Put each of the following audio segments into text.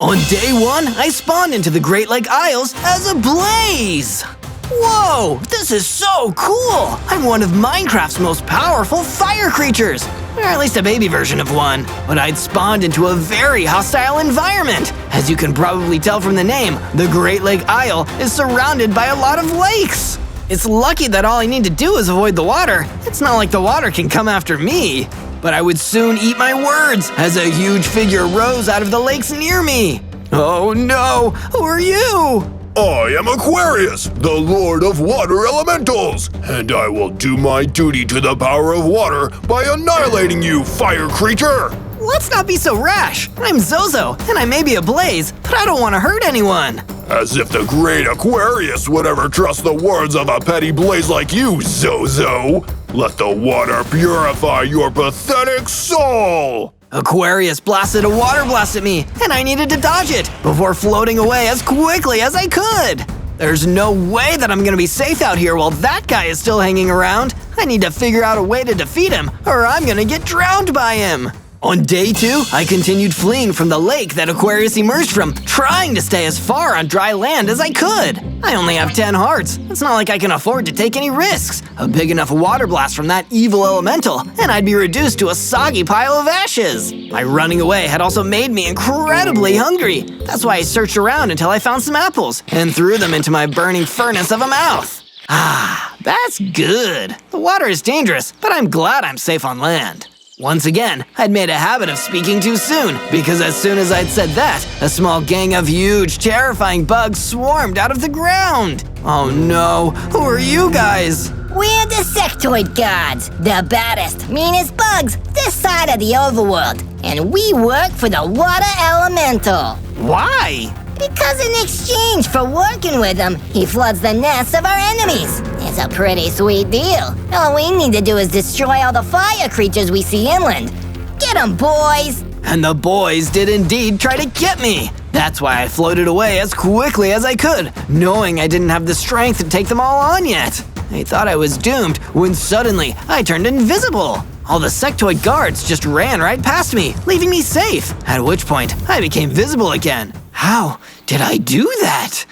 On day 1, I spawned into the Great Lake Isles as a blaze! Whoa, this is so cool! I'm one of Minecraft's most powerful fire creatures! Or at least a baby version of one. But I'd spawned into a very hostile environment. As you can probably tell from the name, the Great Lake Isle is surrounded by a lot of lakes. It's lucky that all I need to do is avoid the water. It's not like the water can come after me. But I would soon eat my words as a huge figure rose out of the lakes near me. Oh no, who are you? I am Aquarius, the Lord of Water Elementals, and I will do my duty to the power of water by annihilating you, fire creature! Let's not be so rash. I'm Zozo, and I may be a blaze, but I don't want to hurt anyone. As if the great Aquarius would ever trust the words of a petty blaze like you, Zozo! Let the water purify your pathetic soul! Aquarius blasted a water blast at me, and I needed to dodge it before floating away as quickly as I could. There's no way that I'm gonna be safe out here while that guy is still hanging around. I need to figure out a way to defeat him, or I'm gonna get drowned by him. On day 2, I continued fleeing from the lake that Aquarius emerged from, trying to stay as far on dry land as I could. I only have 10 hearts. It's not like I can afford to take any risks. A big enough water blast from that evil elemental, and I'd be reduced to a soggy pile of ashes. My running away had also made me incredibly hungry. That's why I searched around until I found some apples, and threw them into my burning furnace of a mouth. Ah, that's good. The water is dangerous, but I'm glad I'm safe on land. Once again, I'd made a habit of speaking too soon, because as soon as I'd said that, a small gang of huge, terrifying bugs swarmed out of the ground. Oh no, who are you guys? We're the sectoid gods, the baddest, meanest bugs this side of the overworld, and we work for the water elemental. Why? Because in exchange for working with him, he floods the nests of our enemies. It's a pretty sweet deal. All we need to do is destroy all the fire creatures we see inland. Get 'em, boys! And the boys did indeed try to get me. That's why I floated away as quickly as I could, knowing I didn't have the strength to take them all on yet. I thought I was doomed when suddenly I turned invisible. All the sectoid guards just ran right past me, leaving me safe, at which point I became visible again. How did I do that?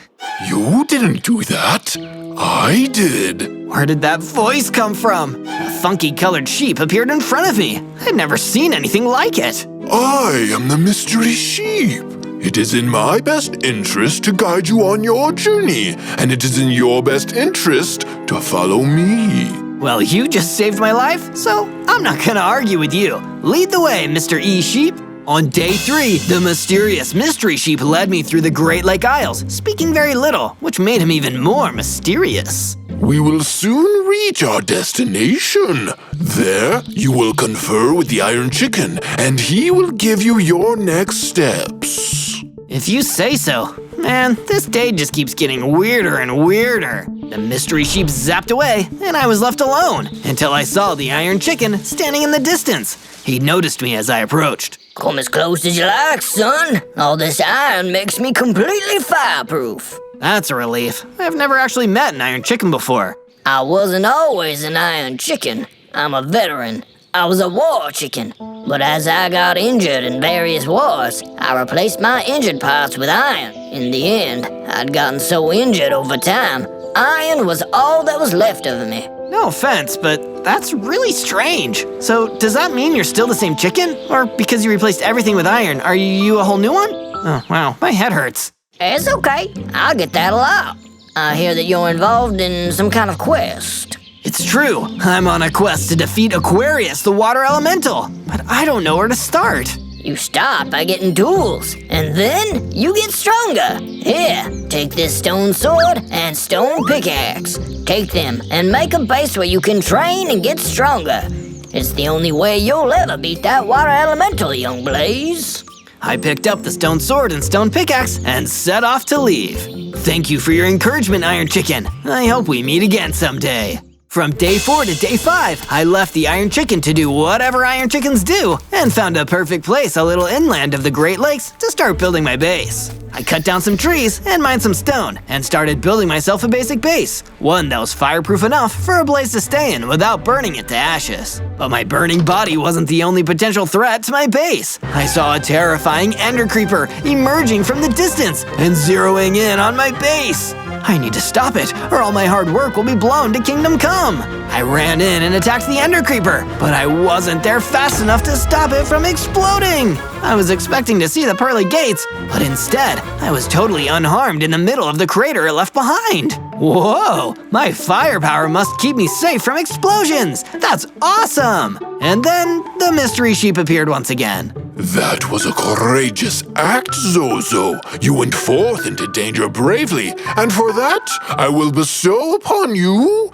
You didn't do that. I did. Where did that voice come from? A funky colored sheep appeared in front of me. I'd never seen anything like it. I am the mystery sheep. It is in my best interest to guide you on your journey, and it is in your best interest to follow me. Well, you just saved my life, so I'm not gonna argue with you. Lead the way, Mr. E-Sheep. On day 3, the mysterious mystery sheep led me through the Great Lake Isles, speaking very little, which made him even more mysterious. We will soon reach our destination. There, you will confer with the Iron Chicken, and he will give you your next steps. If you say so. Man, this day just keeps getting weirder and weirder. The mystery sheep zapped away, and I was left alone, until I saw the Iron Chicken standing in the distance. He noticed me as I approached. Come as close as you like, son. All this iron makes me completely fireproof. That's a relief. I've never actually met an Iron Chicken before. I wasn't always an iron chicken. I'm a veteran. I was a war chicken. But as I got injured in various wars, I replaced my injured parts with iron. In the end, I'd gotten so injured over time, iron was all that was left of me. No offense, but that's really strange. So, does that mean you're still the same chicken? Or because you replaced everything with iron, are you a whole new one? Oh, wow, my head hurts. It's okay. I'll get that a lot. I hear that you're involved in some kind of quest. It's true. I'm on a quest to defeat Aquarius, the water elemental. But I don't know where to start. You start by getting tools, and then you get stronger. Here, take this stone sword and stone pickaxe. Take them and make a base where you can train and get stronger. It's the only way you'll ever beat that water elemental, young Blaze. I picked up the stone sword and stone pickaxe and set off to leave. Thank you for your encouragement, Iron Chicken. I hope we meet again someday. From day 4 to day 5, I left the Iron Chicken to do whatever Iron Chickens do and found a perfect place a little inland of the Great Lakes to start building my base. I cut down some trees and mined some stone and started building myself a basic base, one that was fireproof enough for a blaze to stay in without burning it to ashes. But my burning body wasn't the only potential threat to my base. I saw a terrifying ender creeper emerging from the distance and zeroing in on my base. I need to stop it, or all my hard work will be blown to Kingdom Come. I ran in and attacked the Ender Creeper, but I wasn't there fast enough to stop it from exploding. I was expecting to see the pearly gates, but instead, I was totally unharmed in the middle of the crater it left behind. Whoa, my firepower must keep me safe from explosions. That's awesome. And then the mystery sheep appeared once again. That was a courageous act, Zozo. You went forth into danger bravely, and for that, I will bestow upon you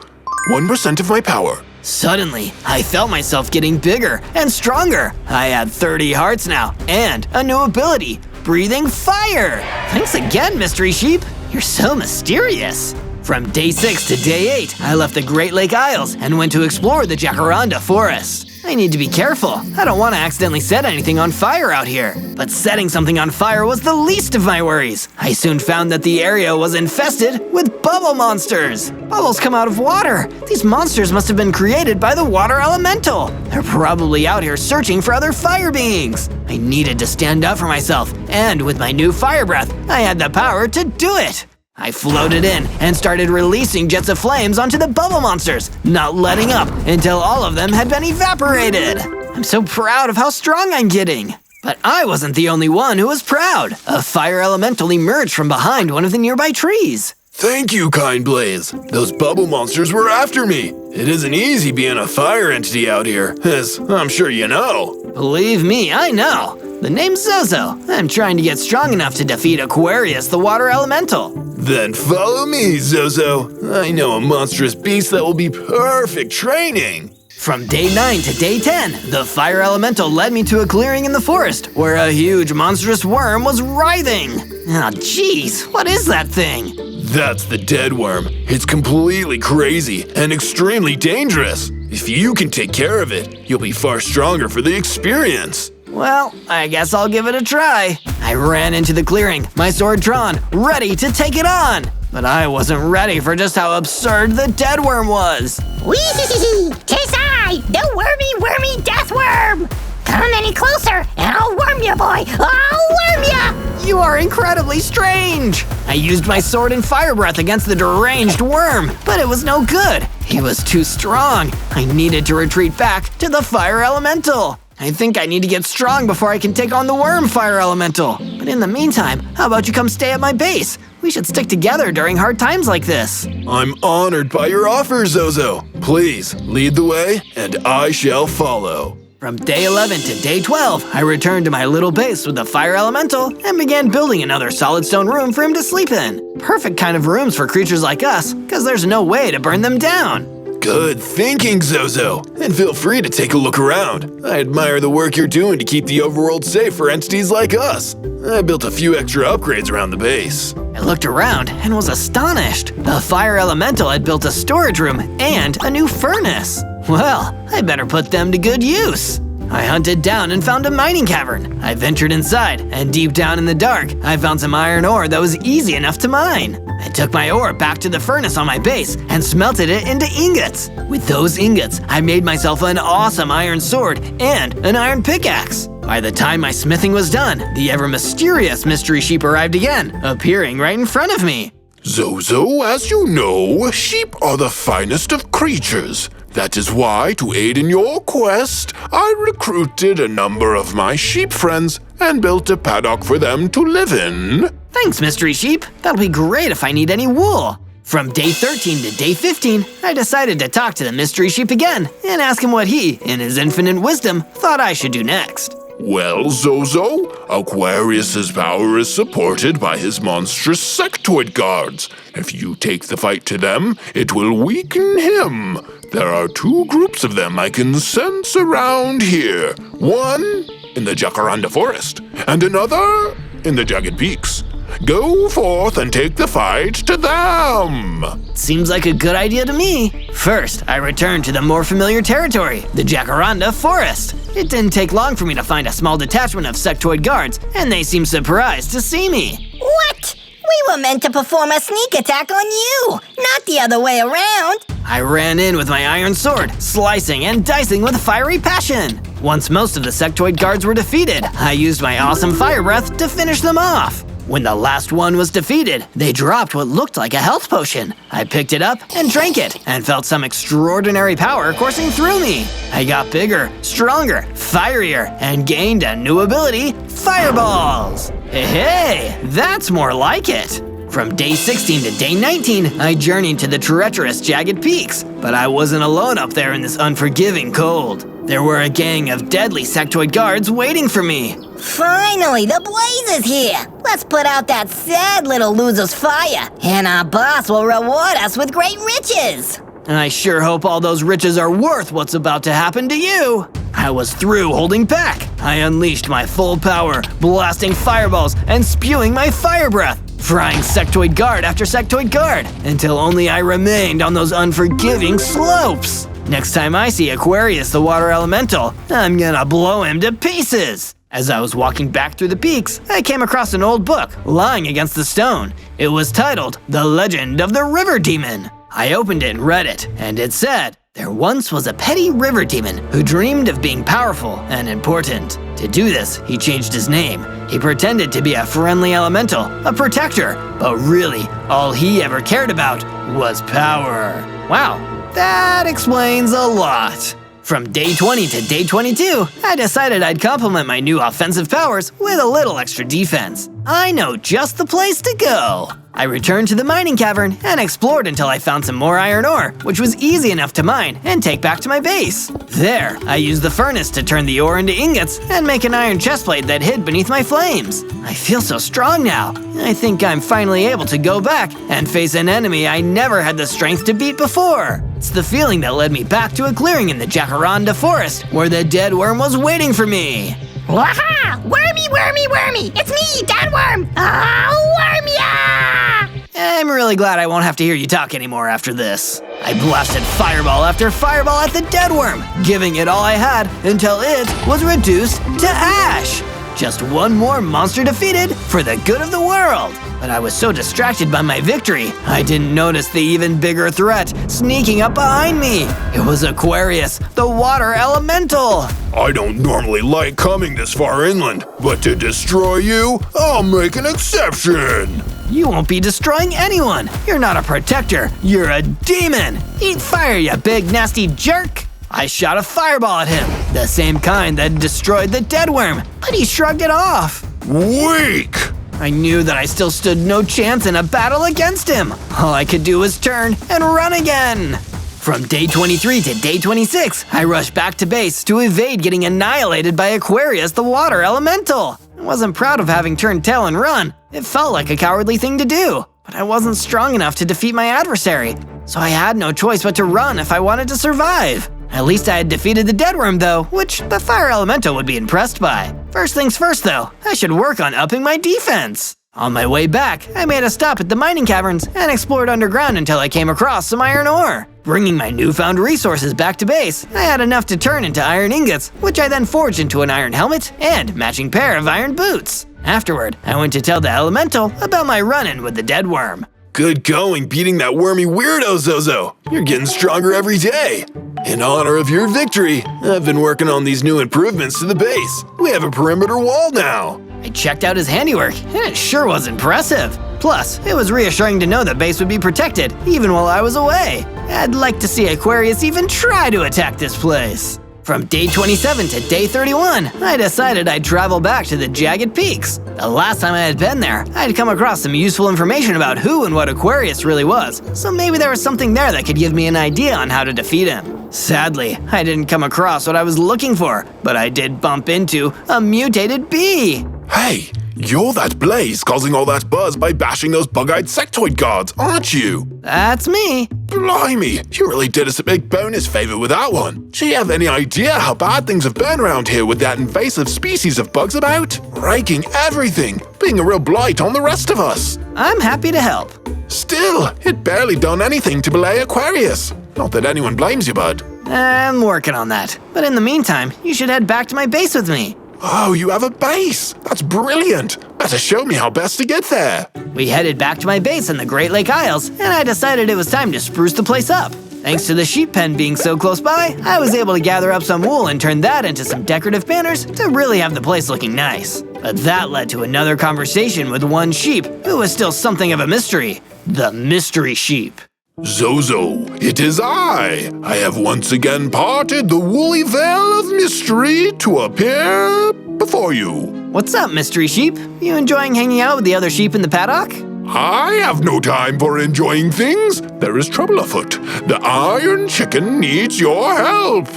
1% of my power. Suddenly, I felt myself getting bigger and stronger. I had 30 hearts now, and a new ability, breathing fire. Thanks again, Mystery Sheep. You're so mysterious. From day 6 to day 8, I left the Great Lake Isles and went to explore the Jacaranda Forest. I need to be careful. I don't want to accidentally set anything on fire out here. But setting something on fire was the least of my worries. I soon found that the area was infested with bubble monsters. Bubbles come out of water. These monsters must have been created by the water elemental. They're probably out here searching for other fire beings. I needed to stand up for myself, and with my new fire breath, I had the power to do it. I floated in and started releasing jets of flames onto the bubble monsters, not letting up until all of them had been evaporated. I'm so proud of how strong I'm getting. But I wasn't the only one who was proud. A fire elemental emerged from behind one of the nearby trees. Thank you, kind Blaze. Those bubble monsters were after me. It isn't easy being a fire entity out here, as I'm sure you know. Believe me, I know. The name's Zozo. I'm trying to get strong enough to defeat Aquarius, the water elemental. Then follow me, Zozo. I know a monstrous beast that will be perfect training. From day 9 to day 10, the fire elemental led me to a clearing in the forest where a huge monstrous worm was writhing. Oh, jeez, what is that thing? That's the dead worm. It's completely crazy and extremely dangerous. If you can take care of it, you'll be far stronger for the experience. Well, I guess I'll give it a try. I ran into the clearing, my sword drawn, ready to take it on. But I wasn't ready for just how absurd the dead worm was. Wee-hee-hee! 'Tis I, the wormy death worm! Come any closer, and I'll worm you, boy! I'll worm ya! You are incredibly strange! I used my sword and fire breath against the deranged worm, but it was no good. He was too strong. I needed to retreat back to the fire elemental. I think I need to get strong before I can take on the worm fire elemental. But in the meantime, how about you come stay at my base? We should stick together during hard times like this. I'm honored by your offer, Zozo. Please, lead the way, and I shall follow. From day 11 to day 12, I returned to my little base with the fire elemental and began building another solid stone room for him to sleep in. Perfect kind of rooms for creatures like us, because there's no way to burn them down. Good thinking, Zozo. And feel free to take a look around. I admire the work you're doing to keep the overworld safe for entities like us. I built a few extra upgrades around the base. I looked around and was astonished. The fire elemental had built a storage room and a new furnace. Well, I better put them to good use. I hunted down and found a mining cavern. I ventured inside, and deep down in the dark, I found some iron ore that was easy enough to mine. I took my ore back to the furnace on my base and smelted it into ingots. With those ingots, I made myself an awesome iron sword and an iron pickaxe. By the time my smithing was done, the ever-mysterious mystery sheep arrived again, appearing right in front of me. Zozo, as you know, sheep are the finest of creatures. That is why, to aid in your quest, I recruited a number of my sheep friends and built a paddock for them to live in. Thanks, Mystery Sheep. That'll be great if I need any wool. From day 13 to day 15, I decided to talk to the Mystery Sheep again and ask him what he, in his infinite wisdom, thought I should do next. Well, Zozo, Aquarius's power is supported by his monstrous sectoid guards. If you take the fight to them, it will weaken him. There are 2 groups of them I can sense around here. One in the Jacaranda Forest, and another in the Jagged Peaks. Go forth and take the fight to them. Seems like a good idea to me. First, I returned to the more familiar territory, the Jacaranda Forest. It didn't take long for me to find a small detachment of sectoid guards, and they seemed surprised to see me. What? We were meant to perform a sneak attack on you, not the other way around. I ran in with my iron sword, slicing and dicing with fiery passion. Once most of the sectoid guards were defeated, I used my awesome fire breath to finish them off. When the last one was defeated, they dropped what looked like a health potion. I picked it up and drank it, and felt some extraordinary power coursing through me. I got bigger, stronger, fierier, and gained a new ability, Fireballs! Hey, that's more like it! From day 16 to day 19, I journeyed to the treacherous jagged peaks, but I wasn't alone up there in this unforgiving cold. There were a gang of deadly sectoid guards waiting for me. Finally, the blaze is here. Let's put out that sad little loser's fire, and our boss will reward us with great riches. I sure hope all those riches are worth what's about to happen to you. I was through holding back. I unleashed my full power, blasting fireballs and spewing my fire breath, frying sectoid guard after sectoid guard, until only I remained on those unforgiving slopes. Next time I see Aquarius the water elemental, I'm gonna blow him to pieces. As I was walking back through the peaks, I came across an old book lying against the stone. It was titled The Legend of the River Demon. I opened it and read it, and it said, there once was a petty river demon who dreamed of being powerful and important. To do this, he changed his name. He pretended to be a friendly elemental, a protector, but really, all he ever cared about was power. Wow, that explains a lot. From day 20 to day 22, I decided I'd complement my new offensive powers with a little extra defense. I know just the place to go. I returned to the mining cavern and explored until I found some more iron ore, which was easy enough to mine and take back to my base. There, I used the furnace to turn the ore into ingots and make an iron chestplate that hid beneath my flames. I feel so strong now. I think I'm finally able to go back and face an enemy I never had the strength to beat before. It's the feeling that led me back to a clearing in the Jacaranda Forest, where the dead worm was waiting for me. Waha! Wormy, wormy, wormy! It's me, Dead Worm! I'll worm ya! I'm really glad I won't have to hear you talk anymore after this. I blasted fireball after fireball at the dead worm, giving it all I had until it was reduced to ash. Just one more monster defeated for the good of the world. But I was so distracted by my victory, I didn't notice the even bigger threat sneaking up behind me. It was Aquarius, the water elemental. I don't normally like coming this far inland, but to destroy you, I'll make an exception. You won't be destroying anyone. You're not a protector, you're a demon. Eat fire, you big nasty jerk. I shot a fireball at him, the same kind that destroyed the dead worm, but he shrugged it off. Weak! I knew that I still stood no chance in a battle against him. All I could do was turn and run again. From day 23 to day 26, I rushed back to base to evade getting annihilated by Aquarius the water elemental. I wasn't proud of having turned tail and run. It felt like a cowardly thing to do, but I wasn't strong enough to defeat my adversary, so I had no choice but to run if I wanted to survive. At least I had defeated the dead worm though, which the fire elemental would be impressed by. First things first though, I should work on upping my defense. On my way back, I made a stop at the mining caverns and explored underground until I came across some iron ore. Bringing my newfound resources back to base, I had enough to turn into iron ingots, which I then forged into an iron helmet and matching pair of iron boots. Afterward, I went to tell the elemental about my run-in with the dead worm. Good going beating that wormy weirdo, Zozo. You're getting stronger every day. In honor of your victory, I've been working on these new improvements to the base. We have a perimeter wall now. I checked out his handiwork, and it sure was impressive. Plus, it was reassuring to know the base would be protected, even while I was away. I'd like to see Aquarius even try to attack this place. From day 27 to day 31, I decided I'd travel back to the jagged peaks. The last time I had been there, I'd come across some useful information about who and what Aquarius really was, so maybe there was something there that could give me an idea on how to defeat him. Sadly, I didn't come across what I was looking for, but I did bump into a mutated bee. Hey, You're that Blaze causing all that buzz by bashing those bug-eyed sectoid guards, aren't you? That's me. Blimey, you really did us a big bonus favor with that one. Do you have any idea how bad things have been around here with that invasive species of bugs about? Raking everything, being a real blight on the rest of us. I'm happy to help. Still, it barely done anything to belay Aquarius. Not that anyone blames you, bud. I'm working on that. But in the meantime, you should head back to my base with me. Oh, you have a base! That's brilliant! Better show me how best to get there. We headed back to my base in the Great Lake Isles, and I decided it was time to spruce the place up. Thanks to the sheep pen being so close by, I was able to gather up some wool and turn that into some decorative banners to really have the place looking nice. But that led to another conversation with one sheep who was still something of a mystery. The mystery sheep. Zozo, it is I. I have once again parted the woolly veil of mystery to appear before you. What's up, mystery sheep? You enjoying hanging out with the other sheep in the paddock? I have no time for enjoying things. There is trouble afoot. The Iron Chicken needs your help.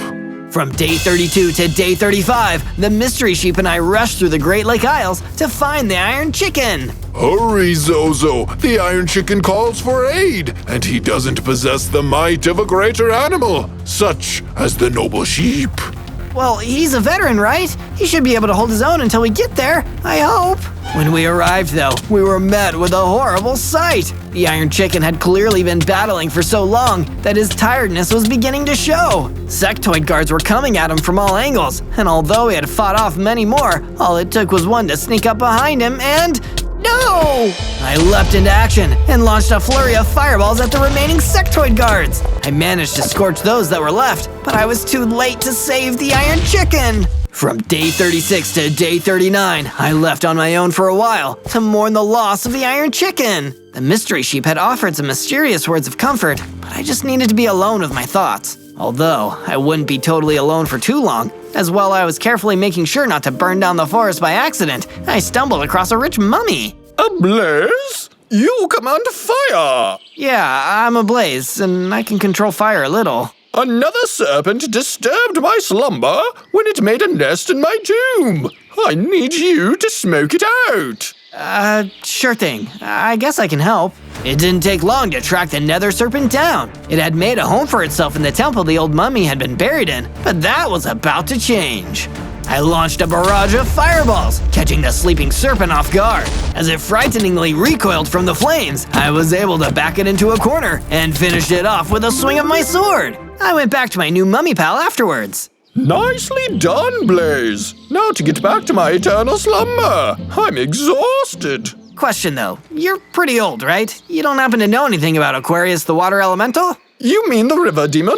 From day 32 to day 35, the mystery sheep and I rushed through the Great Lake Isles to find the Iron Chicken. Hurry, Zozo! The Iron Chicken calls for aid, and he doesn't possess the might of a greater animal, such as the noble sheep. Well, he's a veteran, right? He should be able to hold his own until we get there, I hope. When we arrived, though, we were met with a horrible sight. The Iron Chicken had clearly been battling for so long that his tiredness was beginning to show. Sectoid guards were coming at him from all angles, and although he had fought off many more, all it took was one to sneak up behind him and… No! I leapt into action and launched a flurry of fireballs at the remaining sectoid guards. I managed to scorch those that were left, but I was too late to save the Iron Chicken. From day 36 to day 39, I left on my own for a while to mourn the loss of the Iron Chicken. The mystery sheep had offered some mysterious words of comfort, but I just needed to be alone with my thoughts. Although, I wouldn't be totally alone for too long, as while I was carefully making sure not to burn down the forest by accident, I stumbled across a rich mummy. A blaze? You command fire! Yeah, I'm a blaze, and I can control fire a little. Another serpent disturbed my slumber when it made a nest in my tomb. I need you to smoke it out. Sure thing. I guess I can help. It didn't take long to track the nether serpent down. It had made a home for itself in the temple the old mummy had been buried in, but that was about to change. I launched a barrage of fireballs, catching the sleeping serpent off guard. As it frighteningly recoiled from the flames, I was able to back it into a corner and finished it off with a swing of my sword. I went back to my new mummy pal afterwards. Nicely done, Blaze. Now to get back to my eternal slumber. I'm exhausted. Question though, you're pretty old, right? You don't happen to know anything about Aquarius the water elemental? You mean the river demon?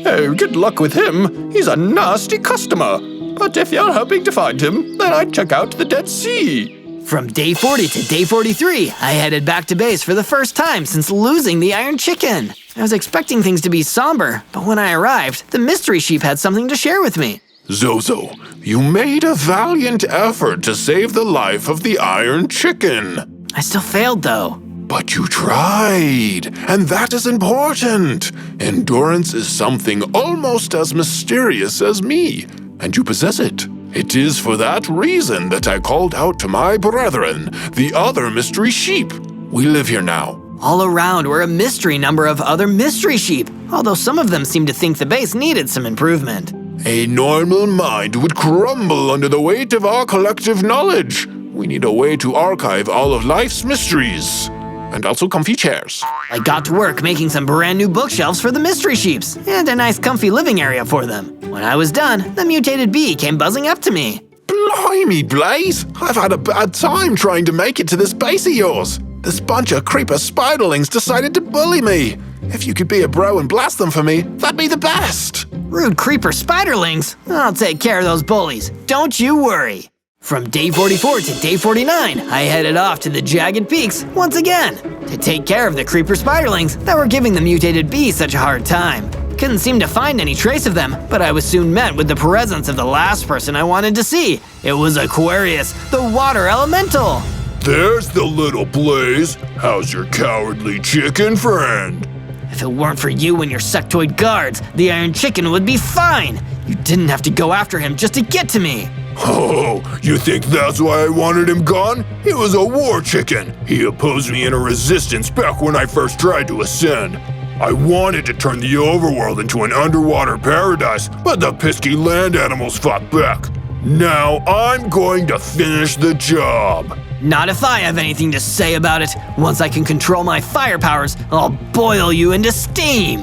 Oh, good luck with him. He's a nasty customer. But if you're hoping to find him, then I'd check out the Dead Sea. From day 40 to day 43, I headed back to base for the first time since losing the Iron Chicken. I was expecting things to be somber, but when I arrived, the mystery sheep had something to share with me. Zozo, you made a valiant effort to save the life of the Iron Chicken. I still failed though. But you tried, and that is important. Endurance is something almost as mysterious as me, and you possess it. It is for that reason that I called out to my brethren, the other mystery sheep. We live here now. All around were a mystery number of other mystery sheep, although some of them seemed to think the base needed some improvement. A normal mind would crumble under the weight of our collective knowledge. We need a way to archive all of life's mysteries. And also comfy chairs. I got to work making some brand new bookshelves for the mystery sheeps, and a nice comfy living area for them. When I was done, the mutated bee came buzzing up to me. Blimey, Blaze! I've had a bad time trying to make it to this base of yours. This bunch of creeper spiderlings decided to bully me. If you could be a bro and blast them for me, that'd be the best. Rude creeper spiderlings? I'll take care of those bullies. Don't you worry. From day 44 to day 49, I headed off to the Jagged Peaks once again to take care of the creeper spiderlings that were giving the mutated bee such a hard time. Couldn't seem to find any trace of them, but I was soon met with the presence of the last person I wanted to see. It was Aquarius, the water elemental. There's the little Blaze. How's your cowardly chicken friend? If it weren't for you and your sectoid guards, the Iron Chicken would be fine. You didn't have to go after him just to get to me. Oh, you think that's why I wanted him gone? He was a war chicken. He opposed me in a resistance back when I first tried to ascend. I wanted to turn the overworld into an underwater paradise, but the pesky land animals fought back. Now I'm going to finish the job. Not if I have anything to say about it. Once I can control my fire powers, I'll boil you into steam.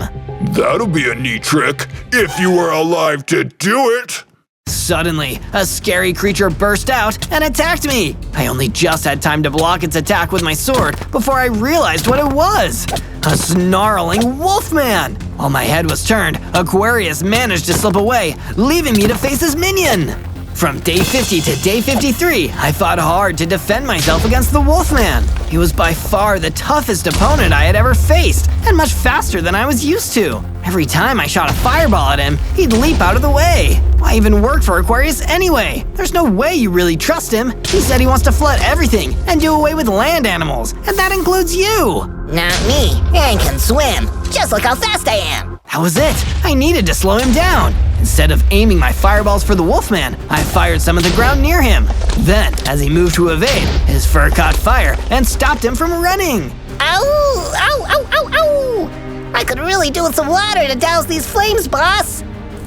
That'll be a neat trick, if you were alive to do it. Suddenly, a scary creature burst out and attacked me. I only just had time to block its attack with my sword before I realized what it was. A snarling wolfman! While my head was turned, Aquarius managed to slip away, leaving me to face his minion. From day 50 to day 53, I fought hard to defend myself against the Wolfman. He was by far the toughest opponent I had ever faced, and much faster than I was used to. Every time I shot a fireball at him, he'd leap out of the way. Why even work for Aquarius anyway? There's no way you really trust him. He said he wants to flood everything and do away with land animals, and that includes you. Not me. I can swim. Just look how fast I am. That was it. I needed to slow him down. Instead of aiming my fireballs for the Wolfman, I fired some at the ground near him. Then, as he moved to evade, his fur caught fire and stopped him from running. Ow! Ow! Ow! Ow! Ow! I could really do with some water to douse these flames, boss.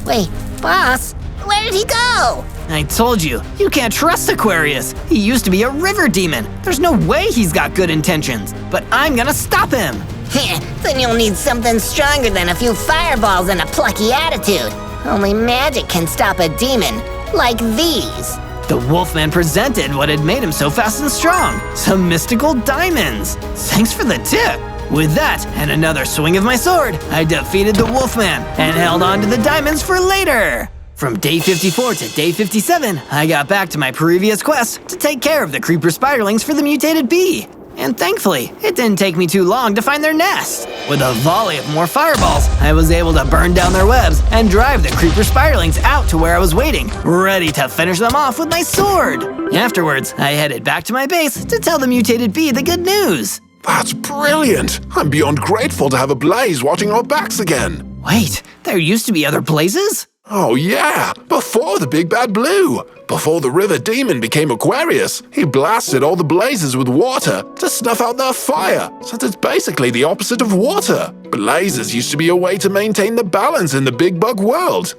Wait, boss? Where did he go? I told you, you can't trust Aquarius. He used to be a river demon. There's no way he's got good intentions. But I'm gonna stop him. Then you'll need something stronger than a few fireballs and a plucky attitude. Only magic can stop a demon, like these. The Wolfman presented what had made him so fast and strong, some mystical diamonds. Thanks for the tip. With that and another swing of my sword, I defeated the Wolfman and held on to the diamonds for later. From day 54 to day 57, I got back to my previous quest to take care of the creeper spiderlings for the mutated bee. And thankfully, it didn't take me too long to find their nest. With a volley of more fireballs, I was able to burn down their webs and drive the creeper spiderlings out to where I was waiting, ready to finish them off with my sword. Afterwards, I headed back to my base to tell the mutated bee the good news. That's brilliant. I'm beyond grateful to have a blaze watching our backs again. Wait, there used to be other blazes? Oh yeah, before the Big Bad Blue. Before the river demon became Aquarius, he blasted all the blazes with water to snuff out their fire, since it's basically the opposite of water. Blazes used to be a way to maintain the balance in the big bug world.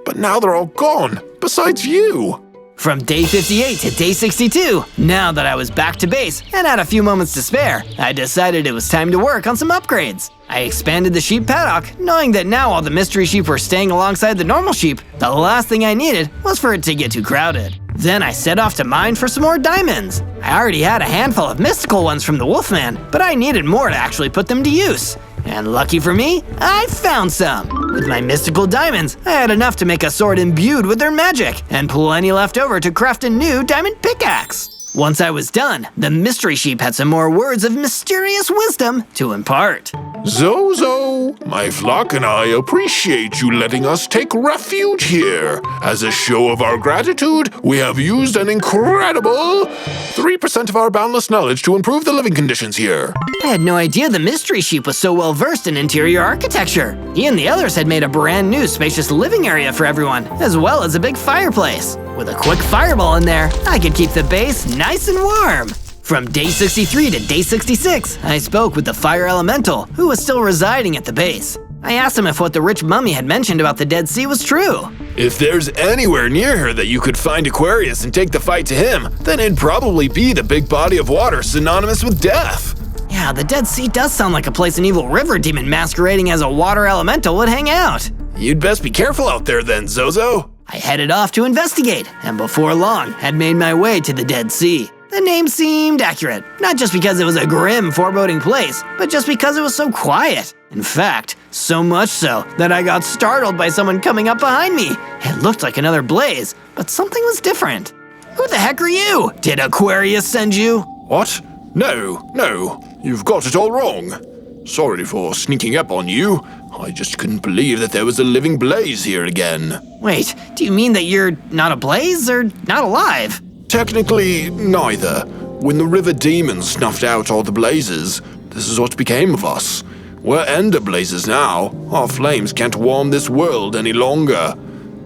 But now they're all gone, besides you. From day 58 to day 62, now that I was back to base and had a few moments to spare, I decided it was time to work on some upgrades. I expanded the sheep paddock, knowing that now all the mystery sheep were staying alongside the normal sheep. The last thing I needed was for it to get too crowded. Then I set off to mine for some more diamonds. I already had a handful of mystical ones from the Wolfman, but I needed more to actually put them to use. And lucky for me, I found some. With my mystical diamonds, I had enough to make a sword imbued with their magic, and plenty left over to craft a new diamond pickaxe. Once I was done, the mystery sheep had some more words of mysterious wisdom to impart. Zozo, my flock and I appreciate you letting us take refuge here. As a show of our gratitude, we have used an incredible 3% of our boundless knowledge to improve the living conditions here. I had no idea the mystery sheep was so well versed in interior architecture. He and the others had made a brand new spacious living area for everyone, as well as a big fireplace. With a quick fireball in there, I could keep the base nice and warm. From day 63 to day 66, I spoke with the fire elemental, who was still residing at the base. I asked him if what the rich mummy had mentioned about the Dead Sea was true. If there's anywhere near here that you could find Aquarius and take the fight to him, then it'd probably be the big body of water synonymous with death. Yeah, the Dead Sea does sound like a place an evil river demon masquerading as a water elemental would hang out. You'd best be careful out there then, Zozo. I headed off to investigate, and before long, had made my way to the Dead Sea. The name seemed accurate, not just because it was a grim, foreboding place, but just because it was so quiet. In fact, so much so that I got startled by someone coming up behind me. It looked like another blaze, but something was different. Who the heck are you? Did Aquarius send you? What? No, you've got it all wrong. Sorry for sneaking up on you. I just couldn't believe that there was a living blaze here again. Wait, do you mean that you're not a blaze or not alive? Technically, neither. When the river demons snuffed out all the blazes, this is what became of us. We're ender blazes now. Our flames can't warm this world any longer.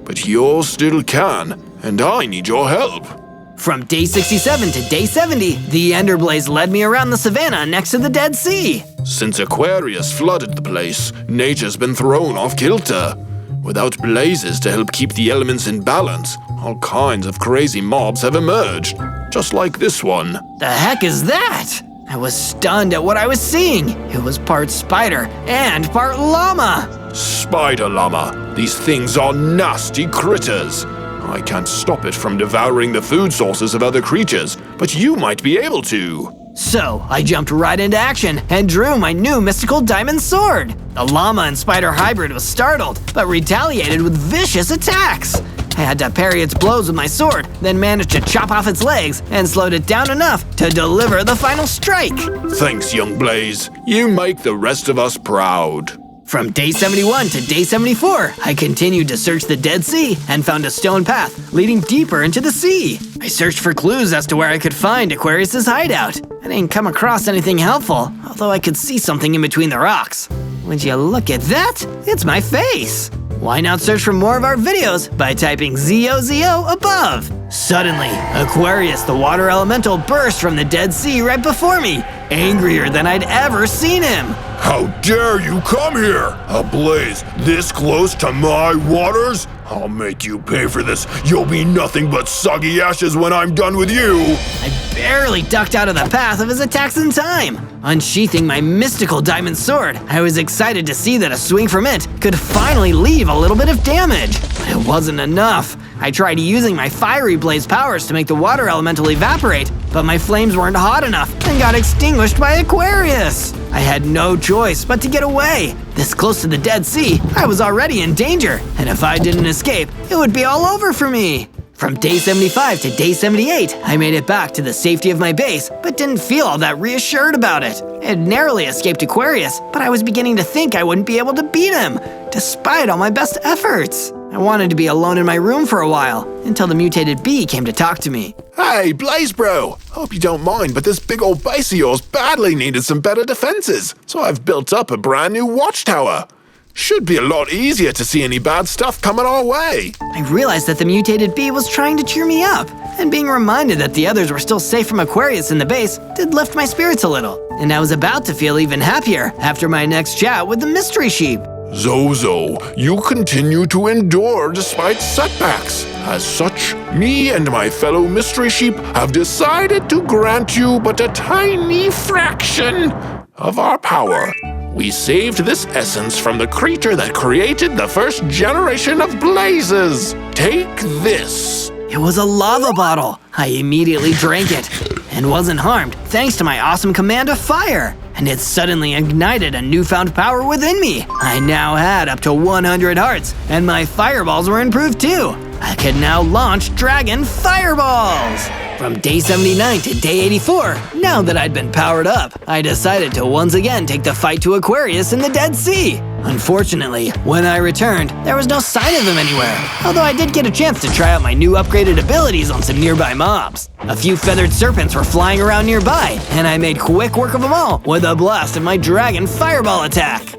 but you still can, and I need your help. From day 67 to day 70, the Ender Blaze led me around the savannah next to the Dead Sea. Since Aquarius flooded the place, nature's been thrown off kilter. Without blazes to help keep the elements in balance, all kinds of crazy mobs have emerged, just like this one. The heck is that? I was stunned at what I was seeing. It was part spider and part llama. Spider llama, these things are nasty critters. I can't stop it from devouring the food sources of other creatures, but you might be able to. So, I jumped right into action and drew my new mystical diamond sword. The llama and spider hybrid was startled, but retaliated with vicious attacks. I had to parry its blows with my sword, then managed to chop off its legs and slowed it down enough to deliver the final strike. Thanks, young Blaze. You make the rest of us proud. From day 71 to day 74, I continued to search the Dead Sea and found a stone path leading deeper into the sea. I searched for clues as to where I could find Aquarius's hideout. I didn't come across anything helpful, although I could see something in between the rocks. Would you look at that? It's my face! Why not search for more of our videos by typing ZOZO above? Suddenly, Aquarius the water elemental burst from the Dead Sea right before me, angrier than I'd ever seen him. How dare you come here! A blaze this close to my waters? I'll make you pay for this. You'll be nothing but soggy ashes when I'm done with you! I barely ducked out of the path of his attacks in time. Unsheathing my mystical diamond sword, I was excited to see that a swing from it could finally leave a little bit of damage. But it wasn't enough. I tried using my fiery blaze powers to make the water elemental evaporate, but my flames weren't hot enough and got extinguished by Aquarius. I had no choice but to get away. This close to the Dead Sea, I was already in danger, and if I didn't escape, it would be all over for me. From day 75 to day 78, I made it back to the safety of my base, but didn't feel all that reassured about it. I had narrowly escaped Aquarius, but I was beginning to think I wouldn't be able to beat him, despite all my best efforts. I wanted to be alone in my room for a while, until the mutated bee came to talk to me. Hey, Blaze Bro! Hope you don't mind, but this big old base of yours badly needed some better defenses, so I've built up a brand new watchtower. Should be a lot easier to see any bad stuff coming our way. I realized that the mutated bee was trying to cheer me up, and being reminded that the others were still safe from Aquarius in the base did lift my spirits a little, and I was about to feel even happier after my next chat with the mystery sheep. Zozo, you continue to endure despite setbacks. As such, me and my fellow mystery sheep have decided to grant you but a tiny fraction of our power. We saved this essence from the creature that created the first generation of blazes. Take this. It was a lava bottle. I immediately drank it, and wasn't harmed thanks to my awesome command of fire. And it suddenly ignited a newfound power within me. I now had up to 100 hearts, and my fireballs were improved too. I could now launch dragon fireballs! From day 79 to day 84, now that I'd been powered up, I decided to once again take the fight to Aquarius in the Dead Sea. Unfortunately, when I returned, there was no sign of him anywhere, although I did get a chance to try out my new upgraded abilities on some nearby mobs. A few feathered serpents were flying around nearby, and I made quick work of them all with a blast of my dragon fireball attack.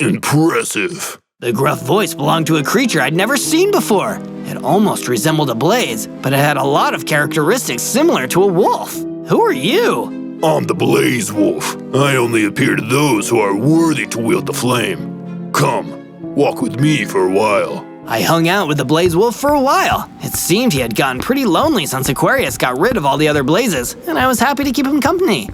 Impressive. The gruff voice belonged to a creature I'd never seen before. It almost resembled a blaze, but it had a lot of characteristics similar to a wolf. Who are you? I'm the Blaze Wolf. I only appear to those who are worthy to wield the flame. Come, walk with me for a while. I hung out with the Blaze Wolf for a while. It seemed he had gotten pretty lonely since Aquarius got rid of all the other blazes, and I was happy to keep him company.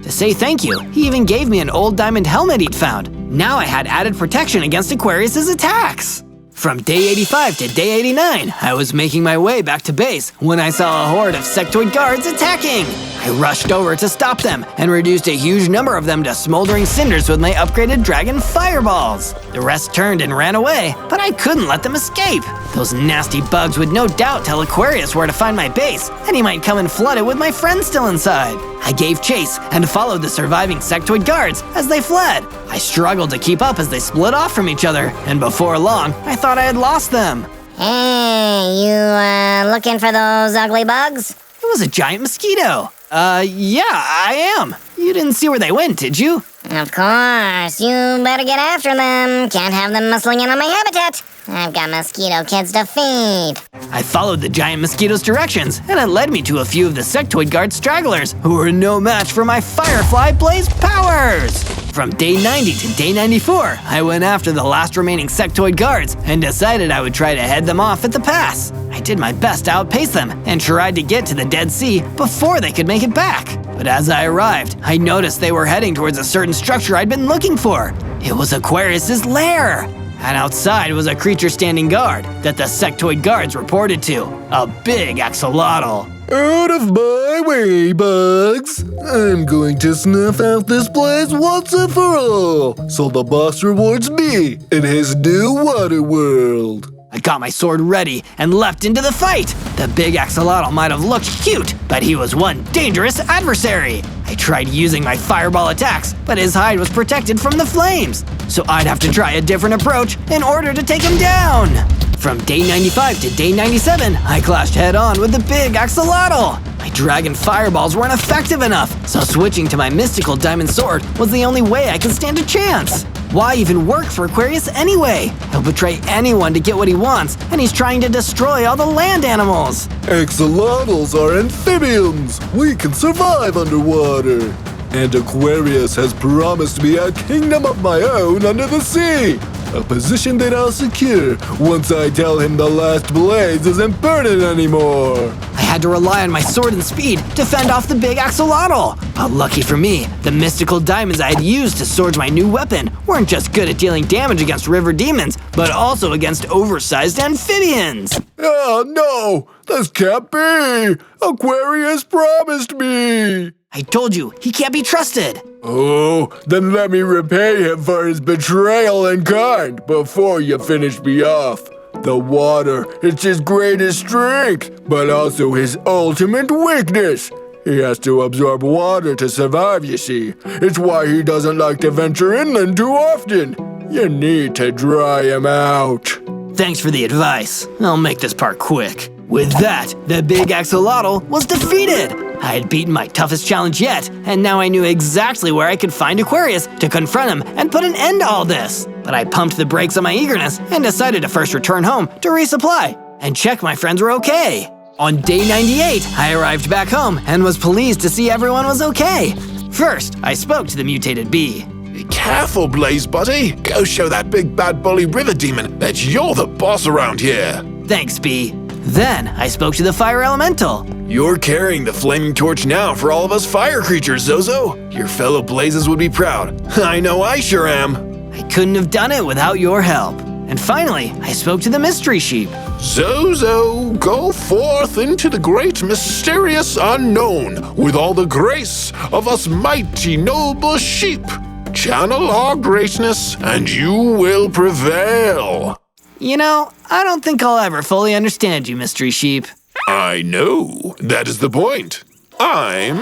To say thank you, he even gave me an old diamond helmet he'd found. Now I had added protection against Aquarius's attacks. From day 85 to day 89, I was making my way back to base when I saw a horde of sectoid guards attacking. I rushed over to stop them and reduced a huge number of them to smoldering cinders with my upgraded dragon fireballs. The rest turned and ran away, but I couldn't let them escape. Those nasty bugs would no doubt tell Aquarius where to find my base, and he might come and flood it with my friends still inside. I gave chase and followed the surviving sectoid guards as they fled. I struggled to keep up as they split off from each other, and before long, I thought I had lost them. Hey, you looking for those ugly bugs? It was a giant mosquito. Yeah, I am. You didn't see where they went, did you? Of course, you better get after them. Can't have them muscling in on my habitat. I've got mosquito kids to feed. I followed the giant mosquito's directions, and it led me to a few of the sectoid guard stragglers who were no match for my firefly blaze powers. From day 90 to day 94, I went after the last remaining sectoid guards and decided I would try to head them off at the pass. I did my best to outpace them and tried to get to the Dead Sea before they could make it back. But as I arrived, I noticed they were heading towards a certain structure I'd been looking for. It was Aquarius's lair. And outside was a creature standing guard that the sectoid guards reported to, a big axolotl. Out of my way, bugs! I'm going to snuff out this place once and for all, so the boss rewards me in his new water world. I got my sword ready and leapt into the fight. The big axolotl might have looked cute, but he was one dangerous adversary. I tried using my fireball attacks, but his hide was protected from the flames, so I'd have to try a different approach in order to take him down. From day 95 to day 97, I clashed head-on with the big axolotl. My dragon fireballs weren't effective enough, so switching to my mystical diamond sword was the only way I could stand a chance. Why even work for Aquarius anyway? He'll betray anyone to get what he wants, and he's trying to destroy all the land animals. Axolotls are amphibians. We can survive underwater. And Aquarius has promised me a kingdom of my own under the sea. A position that I'll secure once I tell him the last blaze isn't burning anymore. I had to rely on my sword and speed to fend off the big axolotl. But lucky for me, the mystical diamonds I had used to forge my new weapon weren't just good at dealing damage against river demons, but also against oversized amphibians. Oh no, this can't be! Aquarius promised me! I told you, he can't be trusted. Oh, then let me repay him for his betrayal in kind before you finish me off. The water is his greatest strength, but also his ultimate weakness. He has to absorb water to survive, you see. It's why he doesn't like to venture inland too often. You need to dry him out. Thanks for the advice. I'll make this part quick. With that, the big axolotl was defeated. I had beaten my toughest challenge yet, and now I knew exactly where I could find Aquarius to confront him and put an end to all this. But I pumped the brakes on my eagerness and decided to first return home to resupply and check my friends were okay. On day 98, I arrived back home and was pleased to see everyone was okay. First, I spoke to the mutated bee. Be careful, Blaze buddy. Go show that big bad bully river demon that you're the boss around here. Thanks, bee. Then I spoke to the fire elemental. You're carrying the flaming torch now for all of us fire creatures, Zozo. Your fellow blazes would be proud. I know I sure am. I couldn't have done it without your help. And finally, I spoke to the mystery sheep. Zozo, go forth into the great mysterious unknown with all the grace of us mighty noble sheep. Channel our greatness and you will prevail. You know, I don't think I'll ever fully understand you, mystery sheep. I know. That is the point. I'm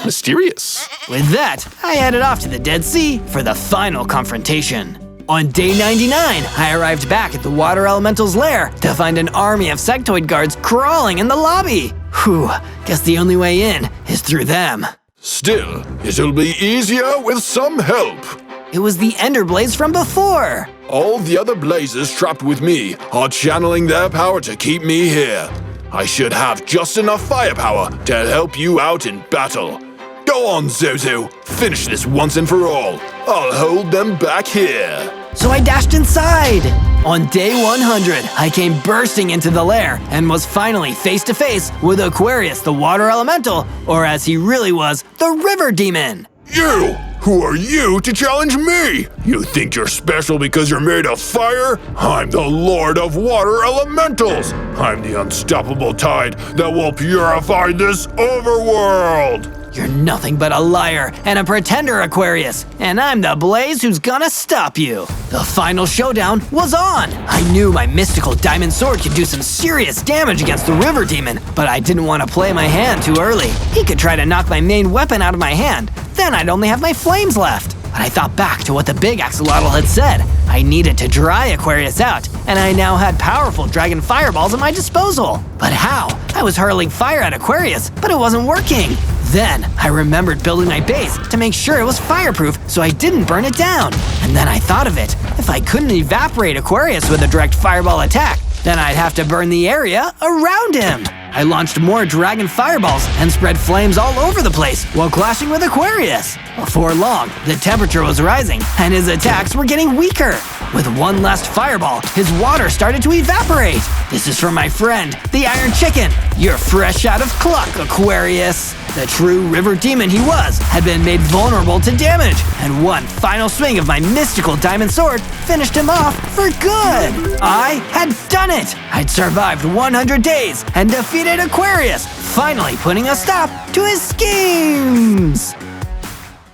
mysterious. With that, I headed off to the Dead Sea for the final confrontation. On day 99, I arrived back at the water elemental's lair to find an army of sectoid guards crawling in the lobby. Whew, guess the only way in is through them. Still, it'll be easier with some help. It was the Ender Blaze from before. All the other blazes trapped with me are channeling their power to keep me here. I should have just enough firepower to help you out in battle. Go on, Zozo. Finish this once and for all. I'll hold them back here. So I dashed inside. On day 100, I came bursting into the lair and was finally face to face with Aquarius, the water elemental, or as he really was, the river demon. You! Who are you to challenge me? You think you're special because you're made of fire? I'm the Lord of Water Elementals. I'm the unstoppable tide that will purify this overworld. You're nothing but a liar and a pretender, Aquarius, and I'm the Blaze who's gonna stop you. The final showdown was on. I knew my mystical diamond sword could do some serious damage against the river demon, but I didn't want to play my hand too early. He could try to knock my main weapon out of my hand. Then I'd only have my flames left. But I thought back to what the big axolotl had said. I needed to dry Aquarius out, and I now had powerful dragon fireballs at my disposal. But how? I was hurling fire at Aquarius, but it wasn't working. Then, I remembered building my base to make sure it was fireproof so I didn't burn it down. And then I thought of it. If I couldn't evaporate Aquarius with a direct fireball attack, then I'd have to burn the area around him. I launched more dragon fireballs and spread flames all over the place while clashing with Aquarius. Before long, the temperature was rising and his attacks were getting weaker. With one last fireball, his water started to evaporate. This is from my friend, the Iron Chicken. You're fresh out of cluck, Aquarius. The true river demon he was had been made vulnerable to damage, and one final swing of my mystical diamond sword finished him off for good. I had done it! I'd survived 100 days and defeated Aquarius, finally putting a stop to his schemes.